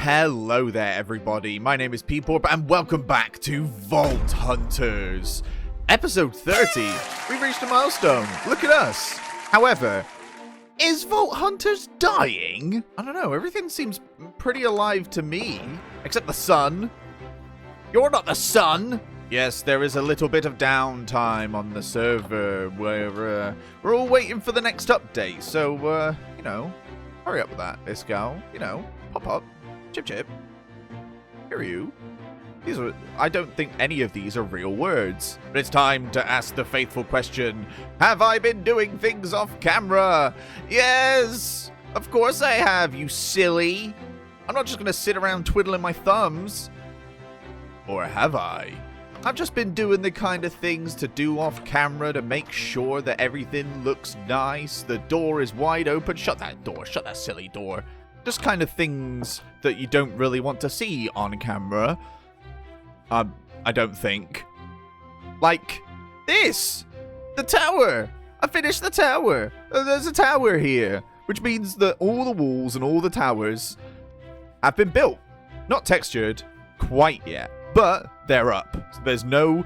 Hello there, everybody. My name is Peeporp, and welcome back to Vault Hunters. Episode 30. We've reached a milestone. Look at us. However, is Vault Hunters dying? I don't know. Everything seems pretty alive to me. Except the sun. You're not the sun. Yes, there is a little bit of downtime on the server where we're all waiting for the next update. So, you know, hurry up with that, Iscal. You know, pop up. Chip chip. Hear you. These are, I don't think any of these are real words. But it's time to ask the faithful question. Have I been doing things off camera? Yes! Of course I have, you silly. I'm not just gonna sit around twiddling my thumbs. Or have I? I've just been doing the kind of things to do off camera to make sure that everything looks nice. The door is wide open. Shut that door. Shut that silly door. Just kind of things that you don't really want to see on camera. I don't think. Like this! The tower! I finished the tower! There's a tower here. Which means that all the walls and all the towers have been built. Not textured quite yet, but they're up. There's no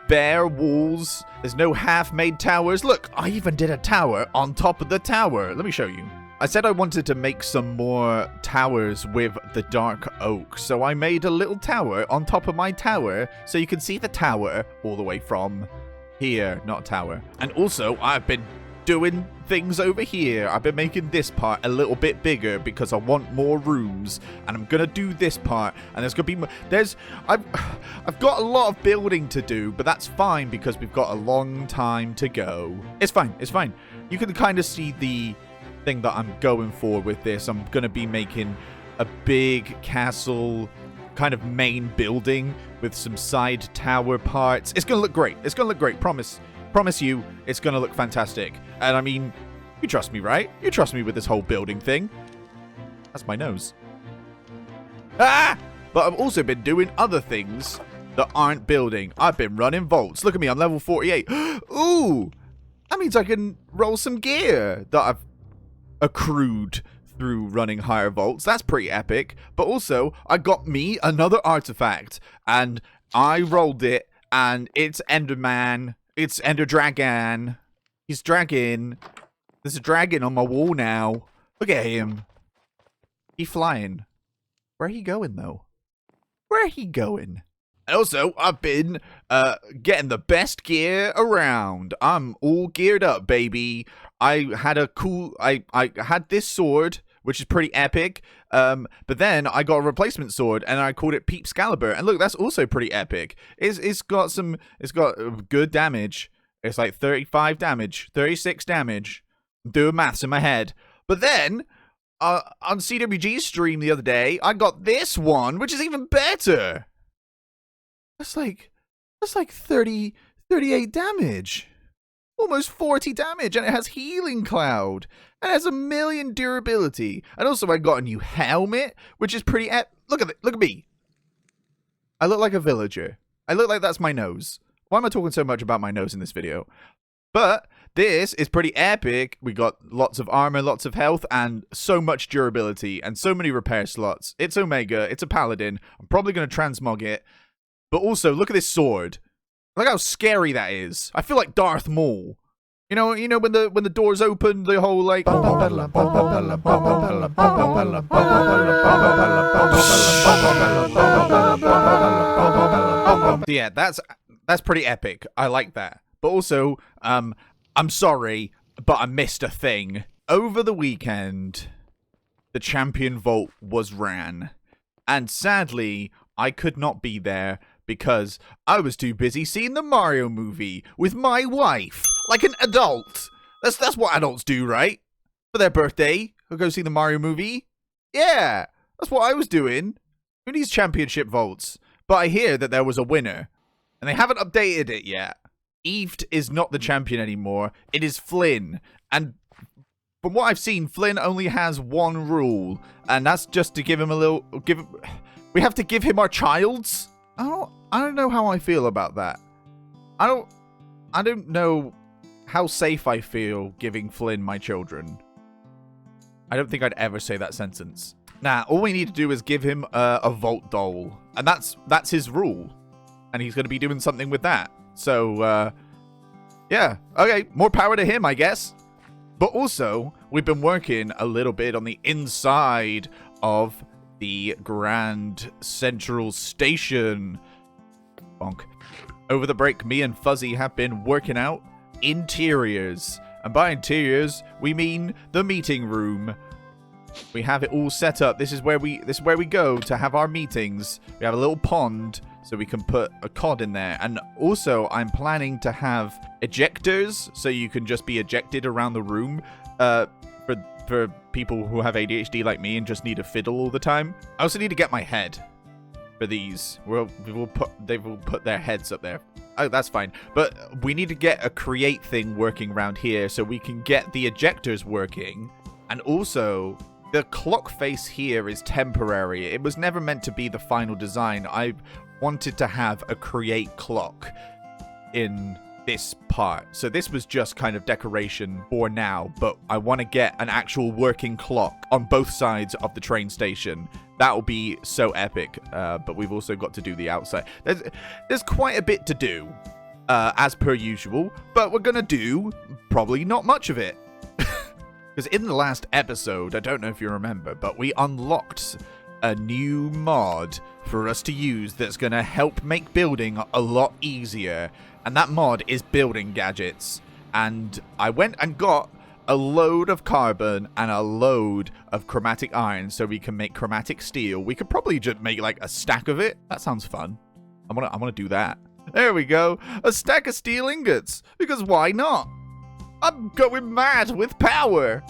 bare walls. There's no half-made towers. Look, I even did a tower on top of the tower. Let me show you. I said I wanted to make some more towers with the dark oak, so I made a little tower on top of my tower, so you can see the tower all the way from here, not tower. And also, I've been doing things over here. I've been making this part a little bit bigger because I want more rooms, and I'm gonna do this part, and there's gonna be more. I've got a lot of building to do, but that's fine because we've got a long time to go. It's fine. It's fine. You can kind of see the thing that I'm going for with this. I'm gonna be making a big castle kind of main building with some side tower parts. It's gonna look great. It's gonna look great. Promise you, it's gonna look fantastic. And I mean, you trust me, right? You trust me with this whole building thing. That's my nose. Ah! But I've also been doing other things that aren't building. I've been running vaults. Look at me, I'm level 48. Ooh! That means I can roll some gear that I've accrued through running higher vaults. That's pretty epic. But also, I got me another artifact, and I rolled it, and it's Enderman. It's Ender Dragon. He's dragging. There's a dragon on my wall now. Look at him. He's flying. Where are he going, though? Where are he going? And also, I've been getting the best gear around. I'm all geared up, baby. I had a cool... I had this sword, which is pretty epic. But then I got a replacement sword, and I called it Peep Excalibur. And look, that's also pretty epic. It's got good damage. It's like 35 damage, 36 damage. I'm doing maths in my head. But then, on CWG's stream the other day, I got this one, which is even better. That's like 38 damage. Almost 40 damage, and it has Healing Cloud. And it has 1,000,000 durability. And also I got a new helmet, which is pretty look at me. I look like a villager. I look like that's my nose. Why am I talking so much about my nose in this video? But this is pretty epic. We got lots of armor, lots of health, and so much durability, and so many repair slots. It's Omega, it's a paladin. I'm probably going to transmog it. But also, look at this sword. Look how scary that is. I feel like Darth Maul. You know when the doors open, the whole like. Yeah, that's pretty epic. I like that. But also, I'm sorry, but I missed a thing. Over the weekend, the Champion Vault was ran, and sadly, I could not be there because I was too busy seeing the Mario movie with my wife, like an adult. That's what adults do, right? For their birthday, they'll go see the Mario movie. Yeah, that's what I was doing. Who needs championship vaults? But I hear that there was a winner, and they haven't updated it yet. Eve is not the champion anymore. It is Flynn, and from what I've seen, Flynn only has one rule, and that's just to give him a little. We have to give him our childs. I don't know how I feel about that. I don't know how safe I feel giving Flynn my children. I don't think I'd ever say that sentence. Nah, all we need to do is give him a vault doll. And that's his rule. And he's going to be doing something with that. So, yeah. Okay, more power to him, I guess. But also, we've been working a little bit on the inside of the Grand Central Station. Bonk. Over the break, me and Fuzzy have been working out interiors. And by interiors, we mean the meeting room. We have it all set up. This is where we go to have our meetings. We have a little pond so we can put a cod in there. And also, I'm planning to have ejectors so you can just be ejected around the room for people who have ADHD like me and just need a fiddle all the time. I also need to get my head for these. They will put their heads up there. Oh, that's fine. But we need to get a create thing working around here so we can get the ejectors working. And also, the clock face here is temporary. It was never meant to be the final design. I wanted to have a create clock in this part. So this was just kind of decoration for now, but I want to get an actual working clock on both sides of the train station. That will be so epic, but we've also got to do the outside. There's quite a bit to do, as per usual, but we're going to do probably not much of it. Because in the last episode, I don't know if you remember, but we unlocked a new mod for us to use that's going to help make building a lot easier. And that mod is building gadgets. And I went and got a load of carbon and a load of chromatic iron so we can make chromatic steel. We could probably just make like a stack of it. That sounds fun. I want to do that. There we go. A stack of steel ingots. Because why not? I'm going mad with power.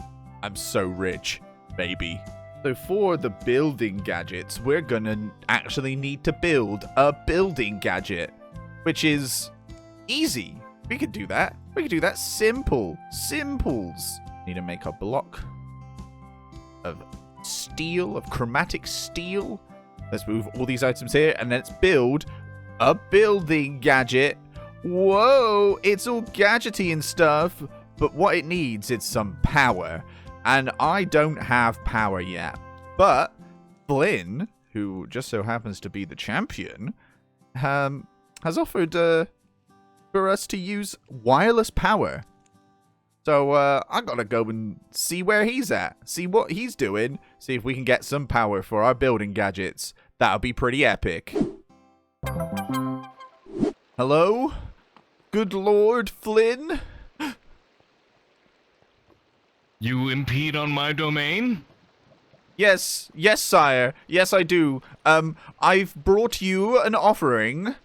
I'm so rich, baby. So for the building gadgets, we're gonna actually need to build a building gadget, which is easy. We could do that. We could do that simple. Simples. Need to make a block of steel, of chromatic steel. Let's move all these items here and let's build a building gadget. Whoa, it's all gadgety and stuff. But what it needs is some power. And I don't have power yet. But Flynn, who just so happens to be the champion, has offered for us to use wireless power. So I gotta go and see where he's at. See what he's doing. See if we can get some power for our building gadgets. That'll be pretty epic. Hello? Good Lord Flynn? You impede on my domain? Yes, sire. Yes, I do. I've brought you an offering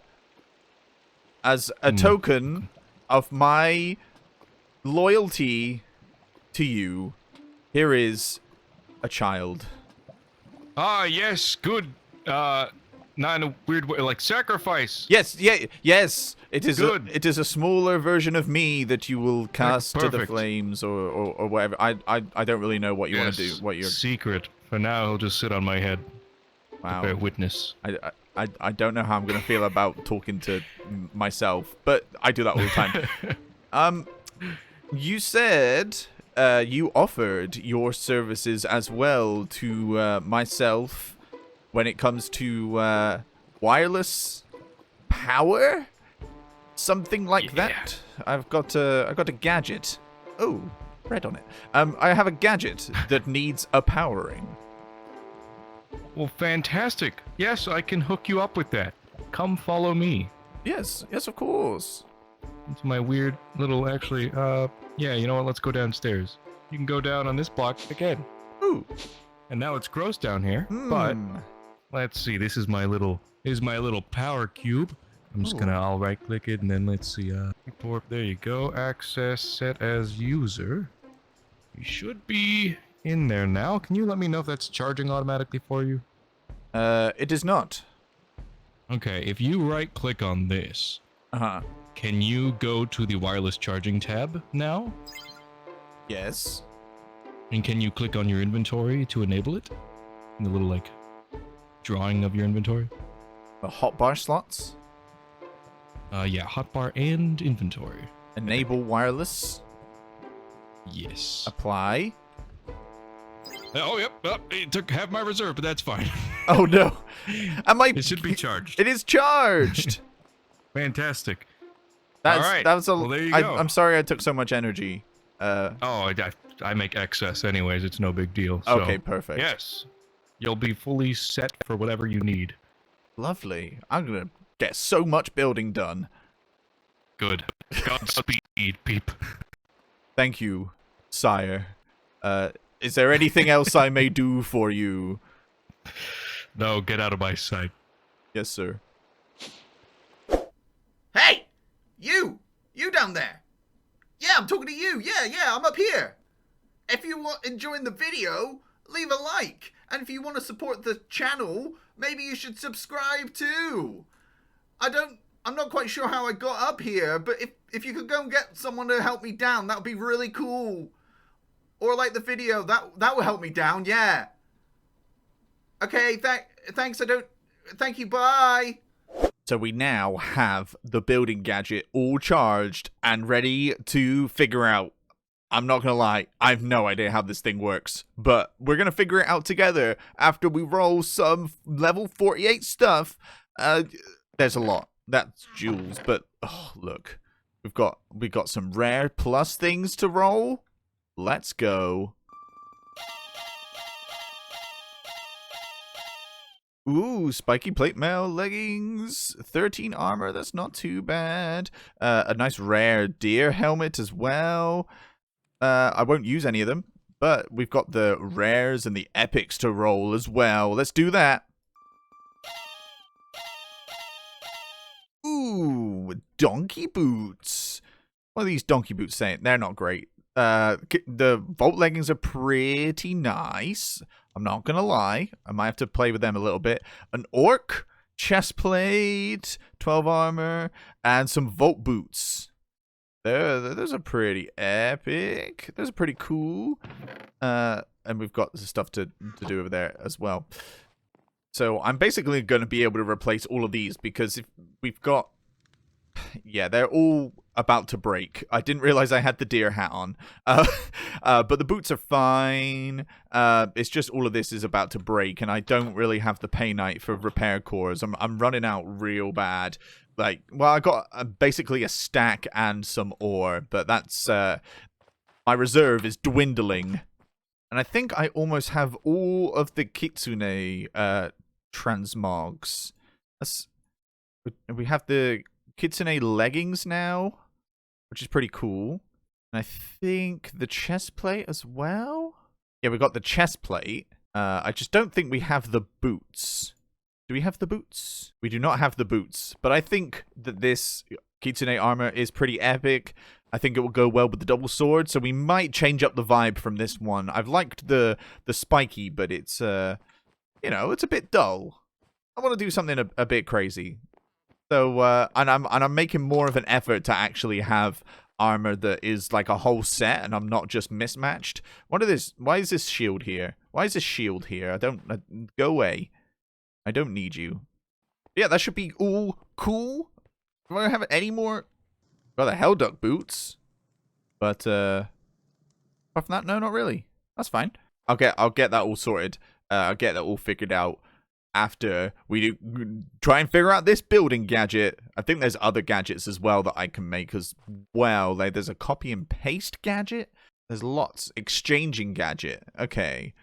as a token of my loyalty to you. Here is a child. Ah, yes, good. Not in a weird way, like sacrifice. Yes. It is good. It is a smaller version of me that you will cast to the Perfect. flames or whatever. I don't really know what you want to do. What you're secret. For now, he'll just sit on my head. wow. Bear witness. I don't know how I'm gonna feel about talking to myself, but I do that all the time. You said you offered your services as well to myself when it comes to wireless power, something like that. I've got a gadget. Oh, red on it. I have a gadget that needs a powering. Well, fantastic. Yes, I can hook you up with that. Come follow me. Yes, of course. It's my weird little, actually, yeah, you know what? Let's go downstairs. You can go down on this block again. Ooh. And now it's gross down here, but let's see. This is my little power cube. I'm just gonna, I'll right click it and then let's see, report. There you go. Access set as user. You should be in there now. Can you let me know if that's charging automatically for you? It is not. Okay, if you right click on this, can you go to the wireless charging tab now? Yes. And can you click on your inventory to enable it? In the little, like, drawing of your inventory? The hotbar slots. Yeah, hotbar and inventory. Enable wireless. Yes. Apply. Oh, yep. It took half my reserve, but that's fine. Oh no. It should be charged. It is charged. Fantastic. All right. That was Well, there you go. I'm sorry I took so much energy. I make excess anyways. It's no big deal. So, okay, perfect. Yes. You'll be fully set for whatever you need. Lovely. I'm going to get so much building done. Good. Godspeed, peep. Thank you, sire. Is there anything else I may do for you? No, get out of my sight. Yes, sir. Hey! You! You down there! Yeah, I'm talking to you! Yeah, I'm up here! If you are enjoying the video, leave a like! And if you want to support the channel, maybe you should subscribe too! I'm not quite sure how I got up here, but if you could go and get someone to help me down, that would be really cool. Or like the video, that will help me down, yeah. Okay, thanks, thank you, bye. So we now have the building gadget all charged and ready to figure out. I'm not gonna lie, I have no idea how this thing works, but we're gonna figure it out together after we roll some level 48 stuff. There's a lot. That's jewels, but oh, look. We've got some rare plus things to roll. Let's go. Ooh, spiky plate mail leggings, 13 armor, that's not too bad. A nice rare deer helmet as well. I won't use any of them, but we've got the rares and the epics to roll as well. Let's do that. Ooh, donkey boots. What are these donkey boots saying? They're not great. The vault leggings are pretty nice. I'm not gonna lie. I might have to play with them a little bit. An orc, chest plate, 12 armor, and some vault boots. Those are pretty epic. Those are pretty cool. And we've got the stuff to do over there as well. So I'm basically going to be able to replace all of these because if we've got... Yeah, they're all about to break. I didn't realize I had the deer hat on. But the boots are fine. It's just all of this is about to break, and I don't really have the pay night for repair cores. I'm running out real bad. Like, well, I got basically a stack and some ore, but that's... my reserve is dwindling. And I think I almost have all of the Kitsune transmogs. We have the Kitsune leggings now, which is pretty cool. And I think the chest plate as well. Yeah, we got the chest plate. I just don't think we have the boots. Do we have the boots? We do not have the boots, but I think that this Kitsune armor is pretty epic. I think it will go well with the double sword, so we might change up the vibe from this one. I've liked the spiky, but it's you know, it's a bit dull. I want to do something a bit crazy. So and I'm making more of an effort to actually have armor that is like a whole set, and I'm not just mismatched. What is this? Why is this shield here? Why is this shield here? Go away. I don't need you. Yeah, that should be all cool. Do I have any more? Got the hell duck boots, but apart from that, no, not really. That's fine. I'll get that all sorted. I'll get that all figured out after we try and figure out this building gadget. I think there's other gadgets as well that I can make as well. Like there's a copy and paste gadget. There's lots. Exchanging gadget. Okay.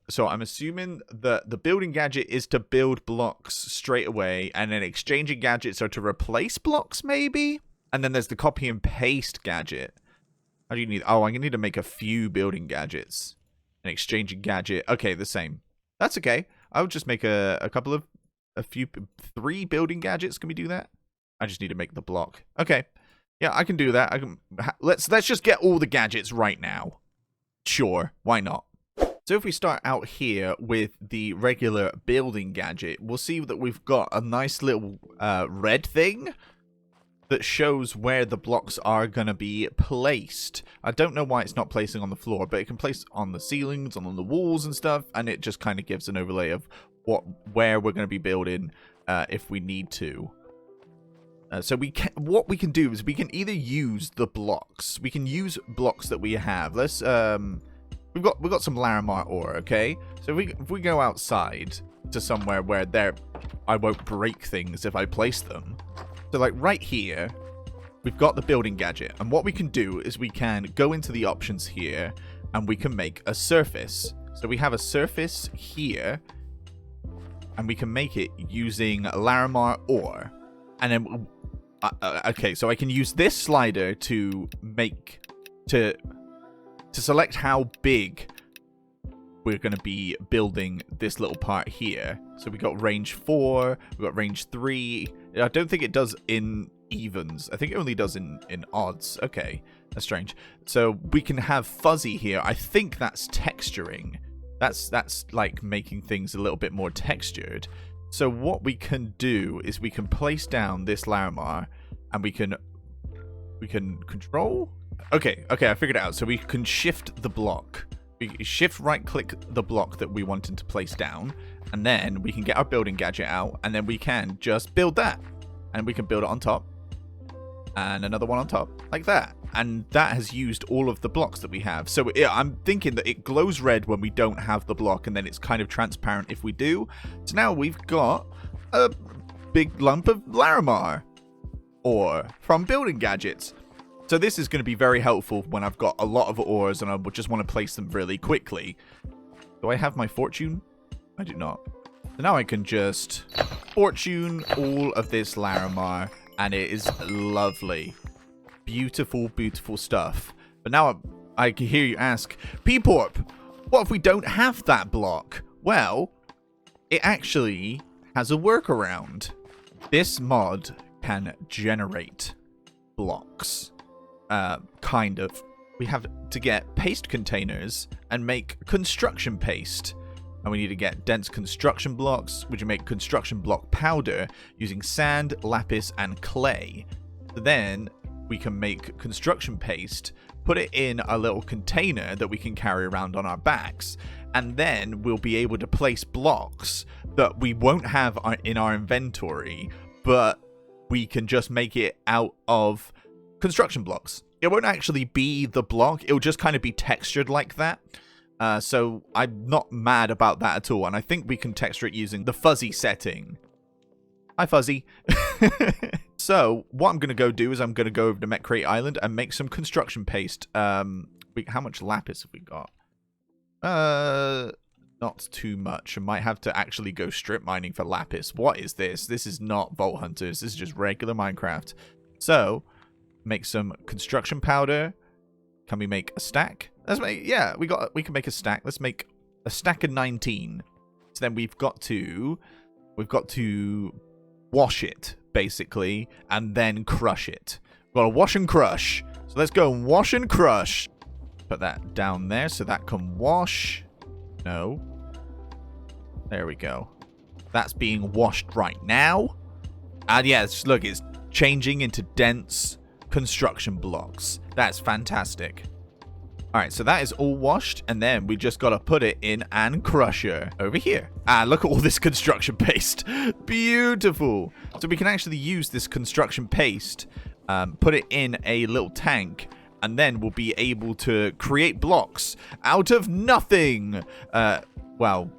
So I'm assuming that the building gadget is to build blocks straight away, and then exchanging gadgets are to replace blocks, maybe? And then there's the copy and paste gadget. How do you need... Oh, I'm going to need to make a few building gadgets. An exchanging gadget. Okay, the same. That's okay. I would just make a couple of... three building gadgets. Can we do that? I just need to make the block. Okay. Yeah, I can do that. Let's just get all the gadgets right now. Sure. Why not? So if we start out here with the regular building gadget, we'll see that we've got a nice little red thing that shows where the blocks are going to be placed. I don't know why it's not placing on the floor, but it can place on the ceilings, on the walls and stuff, and it just kind of gives an overlay of where we're going to be building if we need to. So what we can do is we can either use the blocks. We can use blocks that we have. Let's... we've got some Larimar ore, okay? So if we go outside to somewhere where I won't break things if I place them. So like right here, we've got the building gadget, and what we can do is we can go into the options here, and we can make a surface. So we have a surface here, and we can make it using Larimar ore. And then, okay, so I can use this slider to select how big we're going to be building this little part here. So we got range 4, we got range 3. I don't think it does in evens. I think it only does in odds. Okay, that's strange. So we can have fuzzy here. I think that's texturing. That's like making things a little bit more textured. So what we can do is we can place down this Larimar, and we can control. Okay, I figured it out. So we can shift the block. We shift right click the block that we wanted to place down, and then we can get our building gadget out, and then we can just build that, and we can build it on top, and another one on top, like that. And that has used all of the blocks that we have. So yeah, I'm thinking that it glows red when we don't have the block, and then it's kind of transparent if we do. So now we've got a big lump of Larimar ore from building gadgets. So this is going to be very helpful when I've got a lot of ores and I just want to place them really quickly. Do I have my fortune? I do not. So now I can just fortune all of this Larimar, and it is lovely. Beautiful, beautiful stuff. But now I can hear you ask, P-Porp, what if we don't have that block? Well, it actually has a workaround. This mod can generate blocks. Kind of. We have to get paste containers and make construction paste. And we need to get dense construction blocks, which make construction block powder using sand, lapis, and clay. So then we can make construction paste, put it in a little container that we can carry around on our backs, and then we'll be able to place blocks that we won't have in our inventory, but we can just make it out of construction blocks. It won't actually be the block, it'll just kind of be textured like that. So I'm not mad about that at all, and I think we can texture it using the fuzzy setting. Hi, Fuzzy. So what I'm going to go do is I'm going to go over to Metcrate Island and make some construction paste. How much lapis have we got? Not too much. I might have to actually go strip mining for lapis. What is this? This is not Vault Hunters. This is just regular Minecraft. So make some construction powder. Can we make a stack? Let's make, yeah, we can make a stack. Let's make a stack of 19. So then we've got to wash it, basically, and then crush it. We've got to wash and crush. So let's go and wash and crush. Put that down there so that can wash. No. There we go. That's being washed right now. And yes, look, it's changing into dense construction blocks. That's fantastic. Alright, so that is all washed, and then we just got to put it in an crusher over here. Look at all this construction paste. Beautiful. So we can actually use this construction paste, put it in a little tank, and then we'll be able to create blocks out of nothing. Well,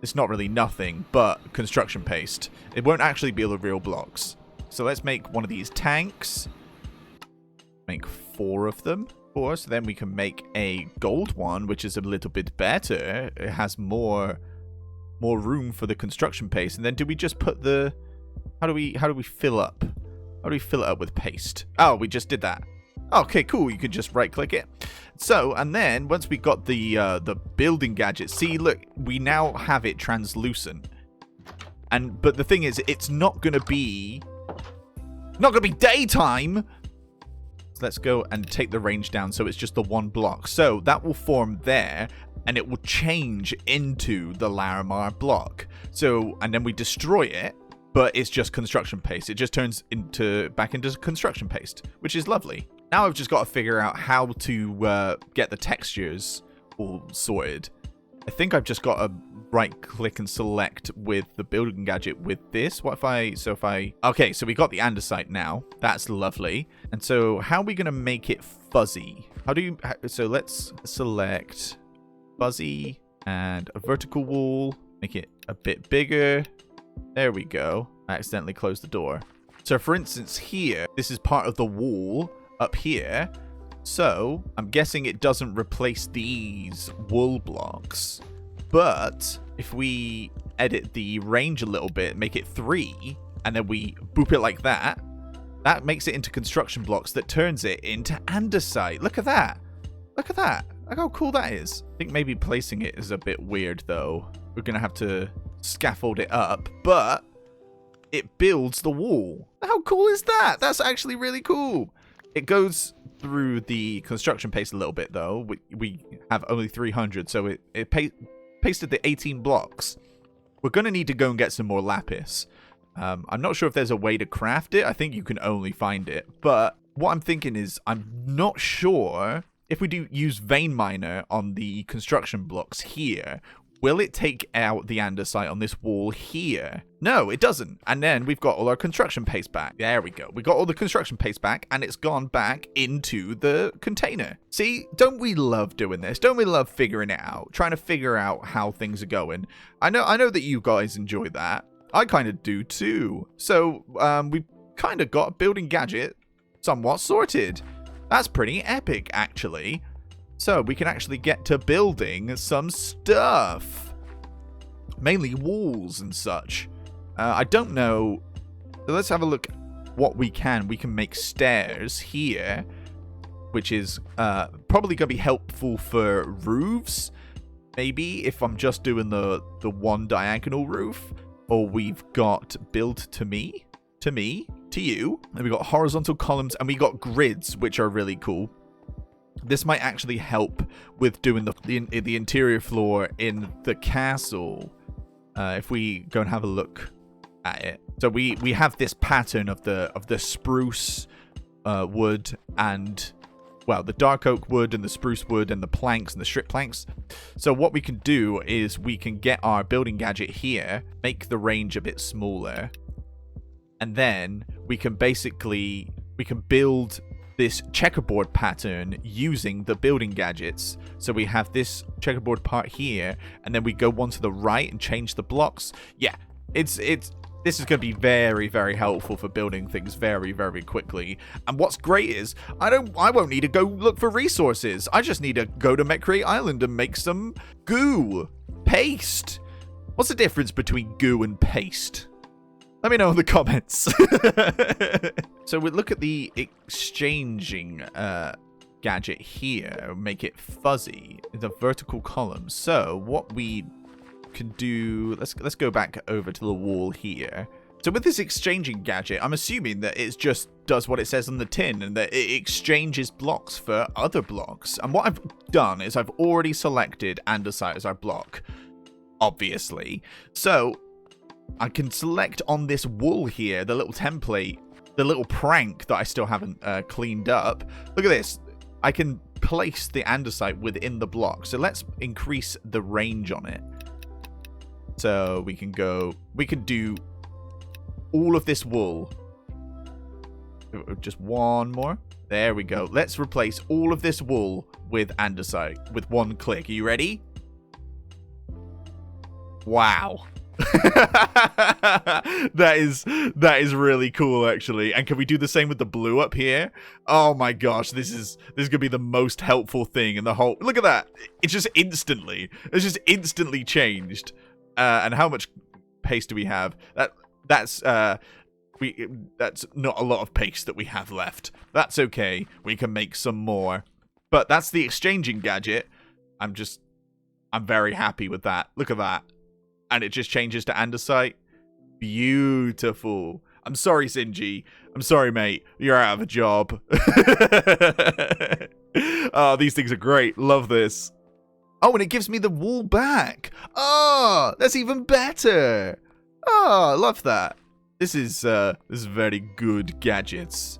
it's not really nothing, but construction paste. It won't actually be the real blocks. So let's make one of these tanks. Make 4 of them. So then we can make a gold one, which is a little bit better. It has more room for the construction paste. And then do we just put the... How do we fill up? How do we fill it up with paste? Oh, we just did that. Okay, cool. You can just right click it. So, and then once we got the building gadget, see, look, we now have it translucent. But the thing is, it's not gonna be daytime. So let's go and take the range down so it's just the one block. So that will form there, and it will change into the Larimar block. So, and then we destroy it, but it's just construction paste. It just turns back into construction paste, which is lovely. Now I've just got to figure out how to get the textures all sorted. I think I've just got to right click and select with the building gadget with this. Okay, so we got the andesite now. That's lovely. And so how are we going to make it fuzzy? So let's select fuzzy. And a vertical wall. Make it a bit bigger. There we go. I accidentally closed the door. So for instance here, this is part of the wall up here. So I'm guessing it doesn't replace these wool blocks. But if we edit the range a little bit, make it 3, and then we boop it like that, that makes it into construction blocks that turns it into andesite. Look at that. Look at that. Look how cool that is. I think maybe placing it is a bit weird though. We're going to have to scaffold it up, but it builds the wall. How cool is that? That's actually really cool. It goes through the construction paste a little bit though. We have only 300, so it pasted the 18 blocks. We're going to need to go and get some more lapis. I'm not sure if there's a way to craft it. I think you can only find it. But what I'm thinking is I'm not sure if we do use vein miner on the construction blocks here, will it take out the andesite on this wall here? No, it doesn't. And then we've got all our construction paste back. There we go. We got all the construction paste back, and it's gone back into the container. See, don't we love doing this? Don't we love figuring it out? Trying to figure out how things are going. I know that you guys enjoy that. I kind of do too. So we kind of got building gadget somewhat sorted. That's pretty epic, actually. So we can actually get to building some stuff. Mainly walls and such. I don't know. So let's have a look what we can. We can make stairs here, which is probably going to be helpful for roofs. Maybe if I'm just doing the one diagonal roof. Or we've got build to me, to you. And we've got horizontal columns, and we got grids, which are really cool. This might actually help with doing the interior floor in the castle. If we go and have a look at it. So we have this pattern of the spruce wood and, well, the dark oak wood and the spruce wood and the planks and the strip planks. So what we can do is we can get our building gadget here, make the range a bit smaller, and then we can build this checkerboard pattern using the building gadgets. So we have this checkerboard part here, and then we go one to the right and change the blocks. Yeah, this is going to be very, very helpful for building things very, very quickly. And what's great is I won't need to go look for resources. I just need to go to Metcrate Island and make some goo paste. What's the difference between goo and paste? Let me know in the comments. So we look at the exchanging gadget here. Make it fuzzy. The vertical column. So what we can do, let's go back over to the wall here. So with this exchanging gadget, I'm assuming that it just does what it says on the tin and that it exchanges blocks for other blocks. And what I've done is I've already selected andesite as our block, obviously. So I can select on this wool here, the little template, the little prank that I still haven't cleaned up. Look at this. I can place the andesite within the block. So let's increase the range on it. So we can do all of this wool. Just one more. There we go. Let's replace all of this wool with andesite with one click. Are you ready? Wow. That is really cool, actually. And can we do the same with the blue up here? Oh my gosh, this is gonna be the most helpful thing in the whole. Look at that. It's just instantly changed. And how much paste do we have? That's not a lot of paste that we have left. That's okay. We can make some more. But that's the exchanging gadget. I'm very happy with that. Look at that. And it just changes to andesite. Beautiful. I'm sorry, Sinji. I'm sorry, mate. You're out of a job. Oh, these things are great. Love this. Oh, and it gives me the wool back. Oh, that's even better. Oh, I love that. This is very good gadgets.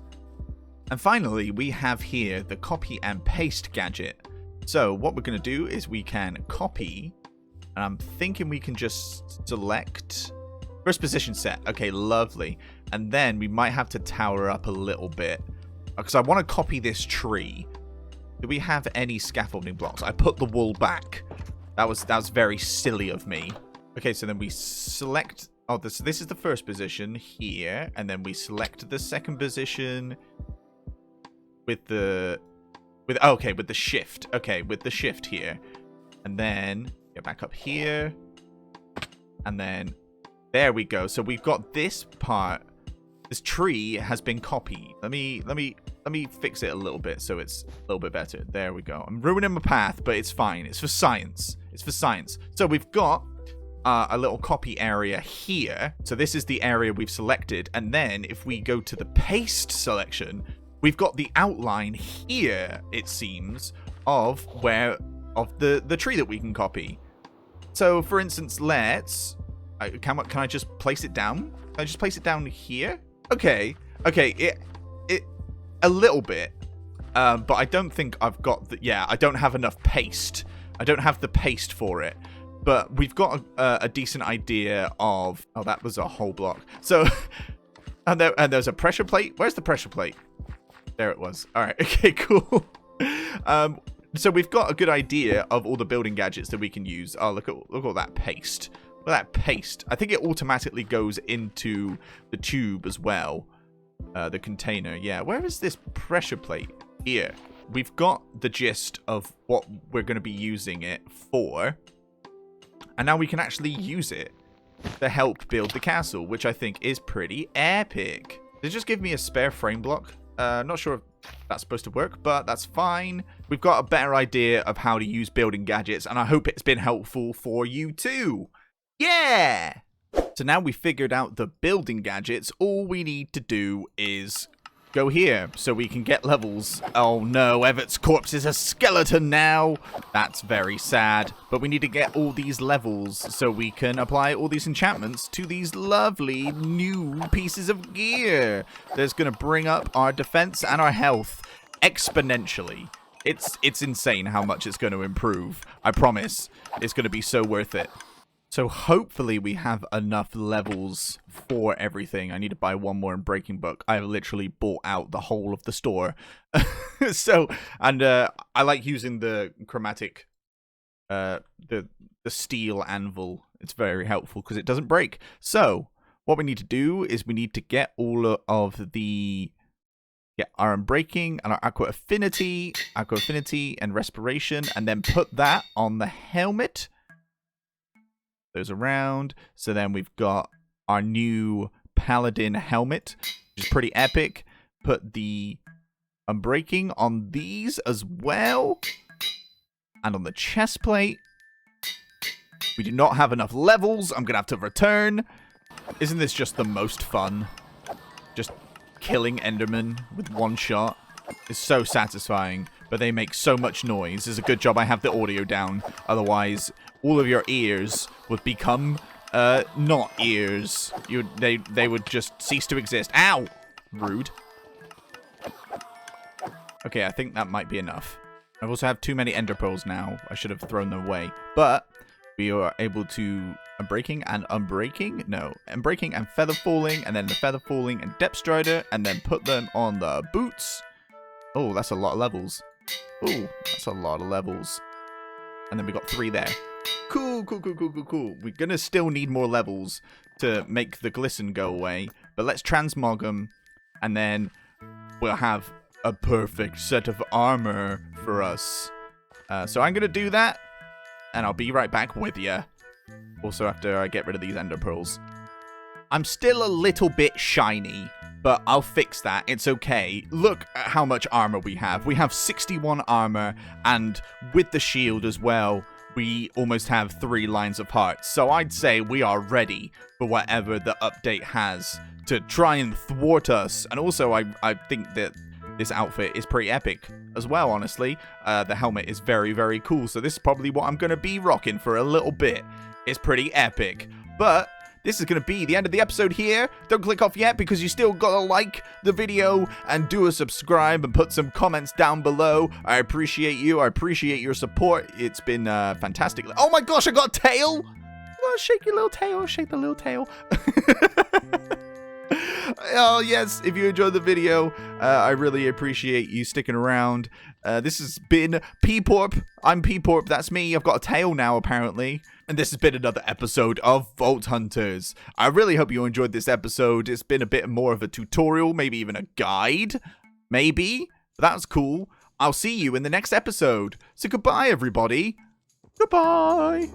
And finally, we have here the copy and paste gadget. So what we're going to do is we can copy. And I'm thinking we can just select first position set. Okay, lovely. And then we might have to tower up a little bit because I want to copy this tree. Do we have any scaffolding blocks? I put the wool back. That was very silly of me. Okay, so then we select... Oh, this is the first position here. And then we select the second position with the... with the shift. Okay, with the shift here. And then get back up here. And then there we go. So we've got this part. This tree has been copied. Let me fix it a little bit so it's a little bit better. There we go. I'm ruining my path, but it's fine. It's for science. It's for science. So we've got a little copy area here. So this is the area we've selected. And then if we go to the paste selection, we've got the outline here, it seems, of the tree that we can copy. So for instance, can I just place it down? Can I just place it down here? Okay, it a little bit, but I don't think I've got I don't have enough paste. I don't have the paste for it, but we've got a decent idea of. Oh, that was a whole block. So, and there's a pressure plate. Where's the pressure plate? There it was. All right. Okay. Cool. So we've got a good idea of all the building gadgets that we can use. Oh, look at all that paste. Look at that paste. I think it automatically goes into the tube as well. The container. Yeah. Where is this pressure plate? Here. We've got the gist of what we're going to be using it for. And now we can actually use it to help build the castle, which I think is pretty epic. Did it just give me a spare frame block? Not sure if that's supposed to work, but that's fine. We've got a better idea of how to use building gadgets, and I hope it's been helpful for you too. Yeah! So now we figured out the building gadgets, all we need to do is go here so we can get levels. Oh no, Everett's corpse is a skeleton now. That's very sad. But we need to get all these levels so we can apply all these enchantments to these lovely new pieces of gear. That's going to bring up our defense and our health exponentially. It's insane how much it's going to improve. I promise. It's going to be so worth it. So hopefully we have enough levels for everything. I need to buy one more in Breaking Book. I literally bought out the whole of the store. I like using the chromatic, the steel anvil. It's very helpful because it doesn't break. So what we need to do is we need to get all of the our unbreaking and our aqua affinity and respiration, and then put that on the helmet. Those around. So then we've got our new paladin helmet, which is pretty epic. Put the unbreaking on these as well, and on the chest plate. We do not have enough levels. I'm gonna have to return. Isn't this just the most fun? Just killing Enderman with one shot is so satisfying, but they make so much noise. It's a good job I have the audio down. Otherwise, all of your ears would become not ears. They would just cease to exist. Ow! Rude. Okay, I think that might be enough. I also have too many ender pearls now. I should have thrown them away. But we are able to unbreaking and unbreaking. No, unbreaking and feather falling, and then the feather falling and depth strider, and then put them on the boots. Oh, that's a lot of levels. Oh, that's a lot of levels. And then we got 3 there. Cool. We're going to still need more levels to make the glisten go away. But let's transmog them. And then we'll have a perfect set of armor for us. So I'm going to do that. And I'll be right back with you. Also after I get rid of these ender pearls. I'm still a little bit shiny, but I'll fix that. It's okay. Look at how much armor we have. We have 61 armor, and with the shield as well, we almost have 3 lines of hearts. So I'd say we are ready for whatever the update has to try and thwart us. And also, I think that this outfit is pretty epic as well, honestly. The helmet is very, very cool. So this is probably what I'm going to be rocking for a little bit. It's pretty epic. But this is going to be the end of the episode here. Don't click off yet because you still got to like the video and do a subscribe and put some comments down below. I appreciate you. I appreciate your support. It's been fantastic. Oh my gosh, I got a tail. Oh, shake your little tail. Shake the little tail. Oh, yes, if you enjoyed the video, I really appreciate you sticking around. This has been P-Porp. I'm P-Porp, that's me. I've got a tail now, apparently. And this has been another episode of Vault Hunters. I really hope you enjoyed this episode. It's been a bit more of a tutorial, maybe even a guide. Maybe. That's cool. I'll see you in the next episode. So goodbye, everybody. Goodbye.